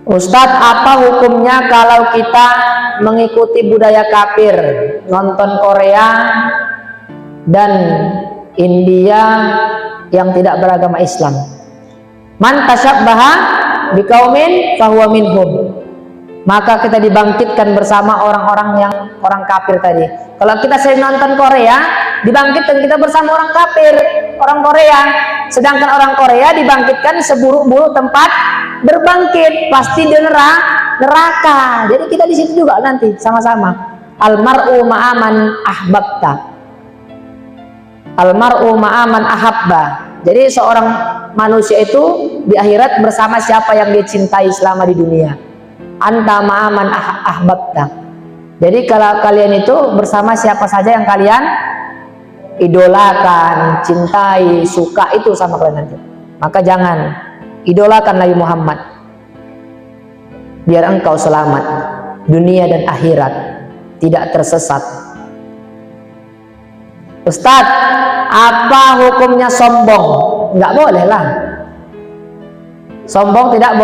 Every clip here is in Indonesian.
Ustadz, apa hukumnya kalau kita mengikuti budaya kafir, nonton Korea dan India yang tidak beragama Islam? Man tasyabbaha biqaumin fahuwa minhum. Maka kita dibangkitkan bersama orang-orang yang orang kafir tadi. Kalau kita sering nonton Korea, dibangkitkan kita bersama orang kafir, orang Korea. Sedangkan orang Korea dibangkitkan seburuk-buruk tempat berbangkit, pasti di neraka. Jadi kita di situ juga nanti sama-sama. Almar'u ma'aman ahbabta. Almar'u ma'aman ahabba. Jadi seorang manusia itu di akhirat bersama siapa yang dia cintai selama di dunia. Anta ma'aman ahbabta. Jadi kalau kalian itu bersama siapa saja yang kalian idolakan, cintai, suka, itu sama kalian nanti. Maka jangan idolakan Nabi Muhammad, biar engkau selamat dunia dan akhirat, tidak tersesat. Ustadz, apa hukumnya sombong? Nggak boleh lah. Sombong tidak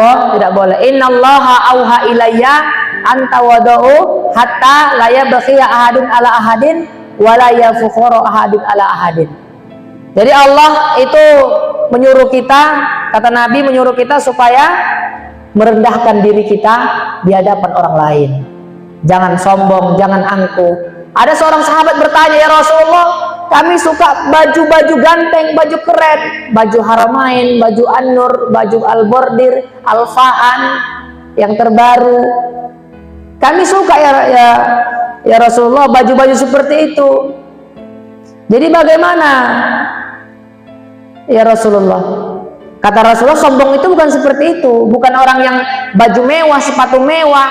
boleh. Innallaha auha ilayya anta wada'u hatta la yabghiya ahadun ala ahadin wa la yafukhuru ahadun ala ahadin. Jadi Allah itu menyuruh kita, kata Nabi menyuruh kita supaya merendahkan diri kita di hadapan orang lain. Jangan sombong, jangan angkuh. Ada seorang sahabat bertanya, ya Rasulullah, kami suka baju-baju ganteng, baju keren, baju Haramain, baju An-Nur, baju Al-Bordir, Al-Fa'an yang terbaru. Kami suka ya Rasulullah baju-baju seperti itu. Jadi bagaimana ya Rasulullah? Kata Rasulullah, sombong itu bukan seperti itu. Bukan orang yang baju mewah, sepatu mewah,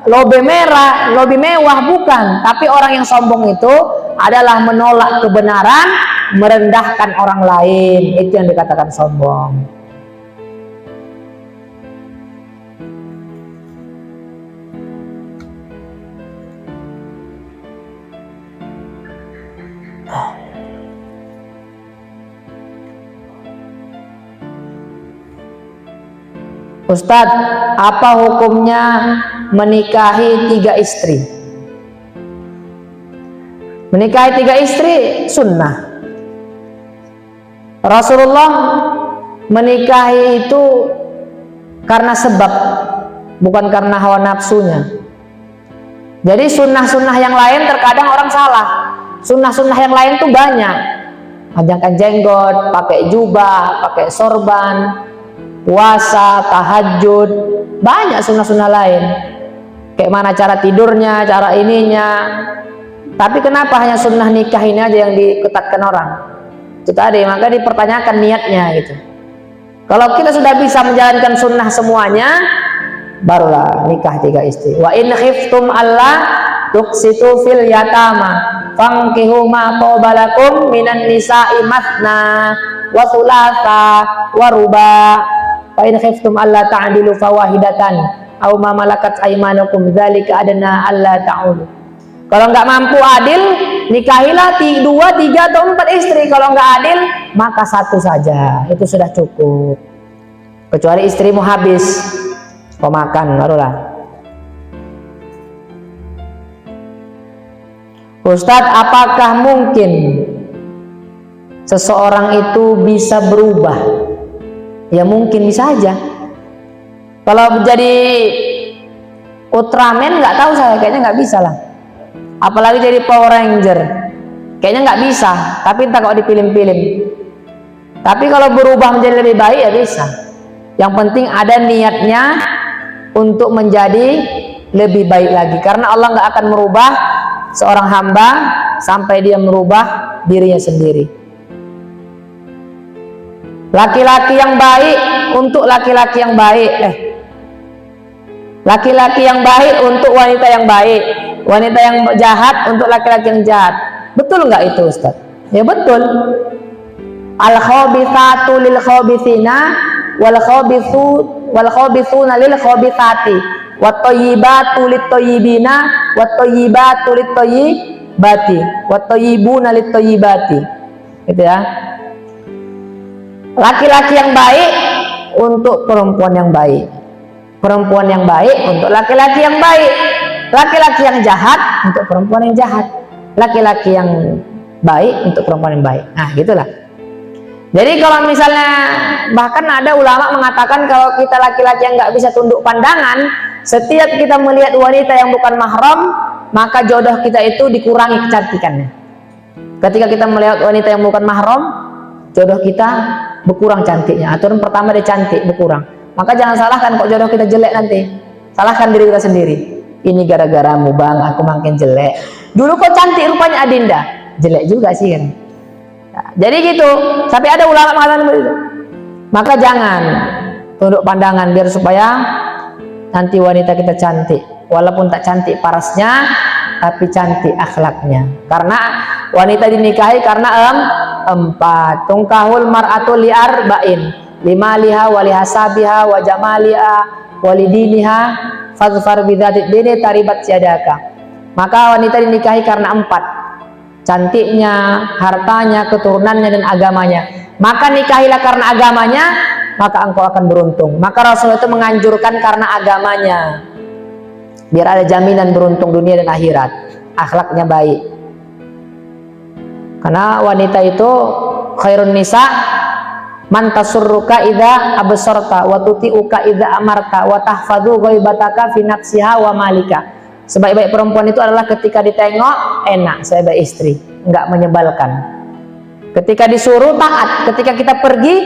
lobe merah, lobe mewah, bukan. Tapi orang yang sombong itu adalah menolak kebenaran, merendahkan orang lain. Itu yang dikatakan sombong. Ustadz, apa hukumnya menikahi 3 istri? Menikahi 3 istri sunnah. Rasulullah menikahi itu karena sebab, bukan karena hawa nafsunya. Jadi sunnah-sunnah yang lain terkadang orang salah. Sunnah-sunnah yang lain tuh banyak. Panjangkan jenggot, pakai jubah, pakai sorban, puasa, tahajud, banyak sunnah-sunnah lain. Kayak mana cara tidurnya, cara ininya. Tapi kenapa hanya sunnah nikah ini aja yang diketatkan orang? Itu tadi, maka dipertanyakan niatnya gitu. Kalau kita sudah bisa menjalankan sunnah semuanya, barulah nikah 3 istri. Wa in khiftum alla tuqsitu fil yatama fankihu ma qabalakum minan nisa'i mathna wa thulatha wa ruba. Fa in khiftum alla ta'dilu fawahidatan aw ma malakat aymanukum dzalika adna alla ta'ulu. Kalau nggak mampu adil, nikahilah 2, 3 atau 4 istri. Kalau nggak adil, maka 1 saja. Itu sudah cukup. Kecuali istrimu habis pemakan, barulah. Ustadz, apakah mungkin seseorang itu bisa berubah? Ya mungkin, bisa aja. Kalau jadi Ultraman nggak tahu saya, kayaknya nggak bisa lah. Apalagi jadi Power Ranger, kayaknya nggak bisa. Tapi entah kalau di film-film. Tapi kalau berubah menjadi lebih baik ya bisa. Yang penting ada niatnya untuk menjadi lebih baik lagi. Karena Allah nggak akan merubah seorang hamba sampai dia merubah dirinya sendiri. Laki-laki yang baik untuk laki-laki yang baik. Laki-laki yang baik untuk wanita yang baik. Wanita yang jahat untuk laki-laki yang jahat. Betul nggak itu Ustaz? Ya betul. Al-khabithatu lil khabithina wal khabithuna lil khabithati wat thayyibatu lit thayyibina wat thayyibatu lit thayyibati wat thayyibuna lit thayyibati. Gitu ya. Laki-laki yang baik untuk perempuan yang baik. perempuan yang baik untuk laki-laki yang baik, laki-laki yang jahat untuk perempuan yang jahat, laki-laki yang baik untuk perempuan yang baik. Nah, gitulah. Jadi kalau misalnya, bahkan ada ulama mengatakan kalau kita laki-laki yang nggak bisa tunduk pandangan, setiap kita melihat wanita yang bukan mahram, maka jodoh kita itu dikurangi kecantikannya. Ketika kita melihat wanita yang bukan mahram, jodoh kita berkurang cantiknya. Aturan pertama dia cantik, berkurang. Maka jangan salahkan kok jodoh kita jelek nanti. Salahkan diri kita sendiri. Ini gara-garamu bang, aku makin jelek. Dulu kok cantik rupanya Adinda. Jelek juga sih kan. Nah, jadi gitu. Sampai ada ulama mengatakan begitu. Maka jangan tunduk pandangan biar supaya nanti wanita kita cantik. Walaupun tak cantik parasnya, tapi cantik akhlaknya. Karena wanita dinikahi karena empat. Tungkahul mar'atu li'arba'in. Lima liha walihasabiha wa jamaliha walidiniha fadfar bidzatid dini taribat siadaka. Maka wanita dinikahi karena empat: cantiknya, hartanya, keturunannya, dan agamanya. Maka nikahilah karena agamanya, maka engkau akan beruntung. Maka Rasulullah itu menganjurkan karena agamanya, biar ada jaminan beruntung dunia dan akhirat. Akhlaknya baik. Karena wanita itu khairun nisa man tasurruka idza absarta wa tuti'uka idza amarta wa tahfadhu ghaibataka fi nafsiha wa malika. Sebaik-baik perempuan itu adalah ketika ditengok enak, sebaik istri, enggak menyebalkan. Ketika disuruh taat, ketika kita pergi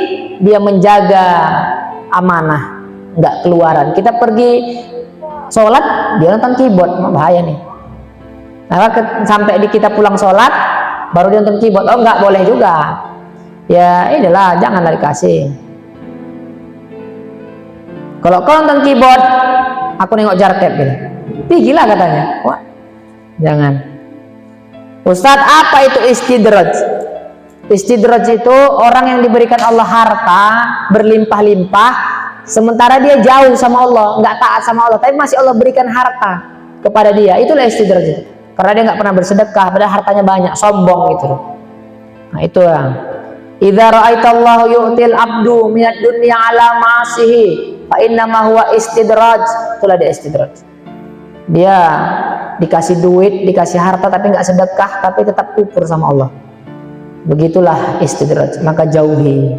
dia menjaga amanah, enggak keluaran. Kita pergi sholat dia nonton keyboard, bahaya nih. Nah, sampai kita pulang sholat baru dia nonton keyboard, oh enggak boleh juga. Ya inilah, janganlah dikasih. Kalau kau nonton keyboard, aku nengok jarket gitu. Gila katanya. Wah, jangan. Ustadz, apa itu istidraj? Istidraj itu orang yang diberikan Allah harta berlimpah-limpah, sementara dia jauh sama Allah, nggak taat sama Allah, tapi masih Allah berikan harta kepada dia. Itulah istidraj. Karena dia nggak pernah bersedekah, padahal hartanya banyak, sombong gitu. Nah itu ya. Idza ra'aitallahu yu'til abdu minad dunya ala ma'asihi fa innama huwa istidraj. Itulah dia istidraj. Dia dikasih duit, dikasih harta tapi nggak sedekah, tapi tetap kufur sama Allah. Begitulah istidraj. Maka jauhi.